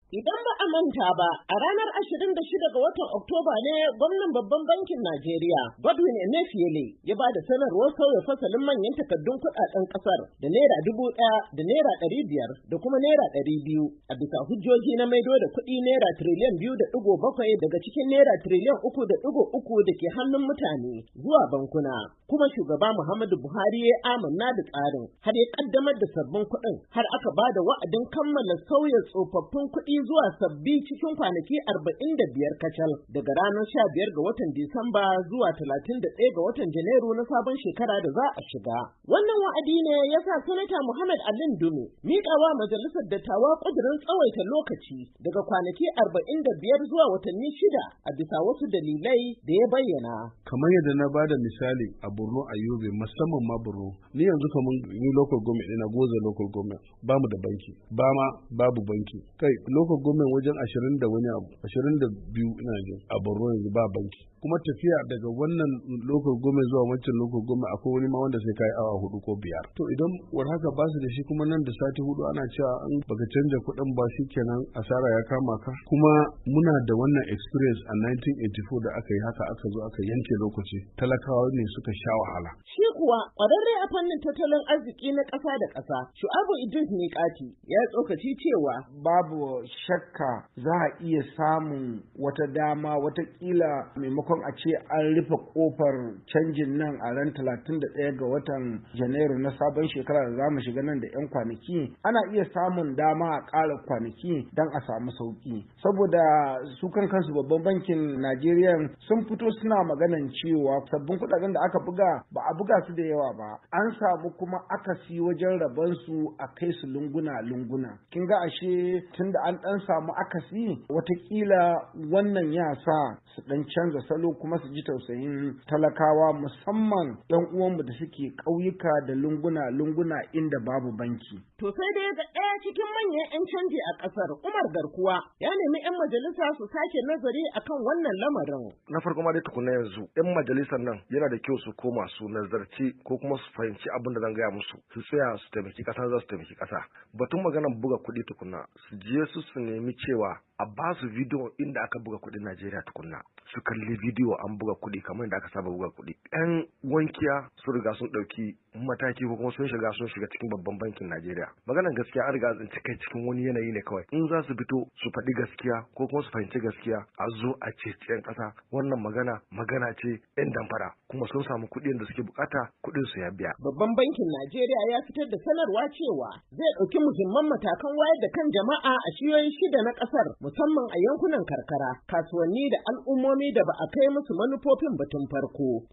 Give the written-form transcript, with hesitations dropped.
Idan ba a manta ba, a ranar 26 ga watan Oktoba ne gwamnan babban bankin Najeriya, Godwin Emefiele, ya ba da sanarwar sauya fasalin manyan takardun kuɗaɗen ƙasar da Naira 1,000 da Naira 500 da kuma Naira 200 a bisa hujjoji na maido da kuɗi Naira tiriliyan 2.7 daga cikin Naira tiriliyan 3.3 da ke hannun mutane zuwa bankuna. Kuma shugaba Muhammadu Buhari ya amanna da tsarin har ya ƙaddamar da sabbin kuɗin har aka ba da wa'adin kammala sauya tsofaffin kuɗi zuwa sabbi cikin kwanaki 45 kacal daga ranar 15 ga watan Disamba zuwa 31 ga watan Janairu na sabon shekara da za a shiga. Wannan wa'adi ne ya sa Sanata Muhammad Ali Ndume miƙawa majalisar dattawa ƙudurin tsawaita lokaci daga kwanaki 45 zuwa watanni 6 a bisa wasu dalilai da ya bayyana. Kamar yadda na bada misali a Borno a Yobe, musamman ma Borno, ni yanzu kamar ni local government ina Goza local government ba mu da banki, babu banki. Kai local government wajen 20 da wani abu, 22 ina jin a Borno yanzu ba banki. Kuma tafiya daga wannan local government zuwa wancan local government akwai wani ma wanda sai kai awa 4 ko 5. To idan war haka ba su da shi kuma nan da sati 4 ana cewa an baka canja kuɗin ba shikenan asara ya kama ka. Kuma muna da wannan experience a 1984 da aka yi haka aka zo aka yanke lokaci. Talakawa ne suka sha wahala. Shi kuwa ƙwararre a fannin tattalin arziki na ƙasa da ƙasa, Shu'abu Idris Miƙati ya tsokaci cewa babu shakka za a iya samun wata dama watakila maimakon a ce an rufe kofar canjin nan a ran 31 ga watan Janairu na sabon shekara da za mu shiga nan da 'yan kwanaki, ana iya samun dama a ƙara kwanaki don a samu sauƙi. Saboda su kansu babban bankin Najeriya sun fito suna maganan cewa sabbin kuɗaɗen da aka buga ba a buga su da yawa ba, an samu kuma akasi wajen rabon su a kai su lunguna. Kin ga ashe tunda an ɗan samu akasi, watakila wannan ya sa su ɗan canza salo kuma su ji tausayin talakawa, musamman 'yan uwanmu da suke ƙauyuka da lunguna inda babu banki. To sai dai ga ɗaya cikin manyan 'yan canji a ƙasar, Umar Garkuwa, ya nemi 'yan majalisa su sake nazari akan wannan lamarin. Na farko ma dai tukuna yanzu 'yan majalisar nan yana da kyau su koma su nazarci ko kuma su fahimci abin da zan gaya musu, su tsaya su taimaki ƙasa, za su taimaki ƙasa. Batun maganar buga kuɗi tukuna, su je su nemi cewa a ba su bidiyo inda aka buga kuɗin Najeriya tukunna, su kalli bidiyo an buga kuɗi kamar yadda aka saba buga kuɗi. 'Yan wankiya sun riga sun ɗauki mataki ko kuma sun shiga cikin babban bankin Najeriya. Maganar gaskiya an riga tsinci kai cikin wani yanayi ne kawai. In za su fito su faɗi gaskiya ko kuma su fahimci gaskiya, a zo a ce 'yan ƙasa wannan magana ce 'yan damfara, kuma sun samu kuɗin da suke bukata, kuɗin su ya biya. Babban bankin Najeriya ya fitar da sanarwa cewa zai ɗauki muhimman matakan wayar da kan jama'a a shiyoyi 6 na ƙasar, musamman a yankunan karkara, kasuwanni da al'ummomi da ba a kai musu manufofin batun farko.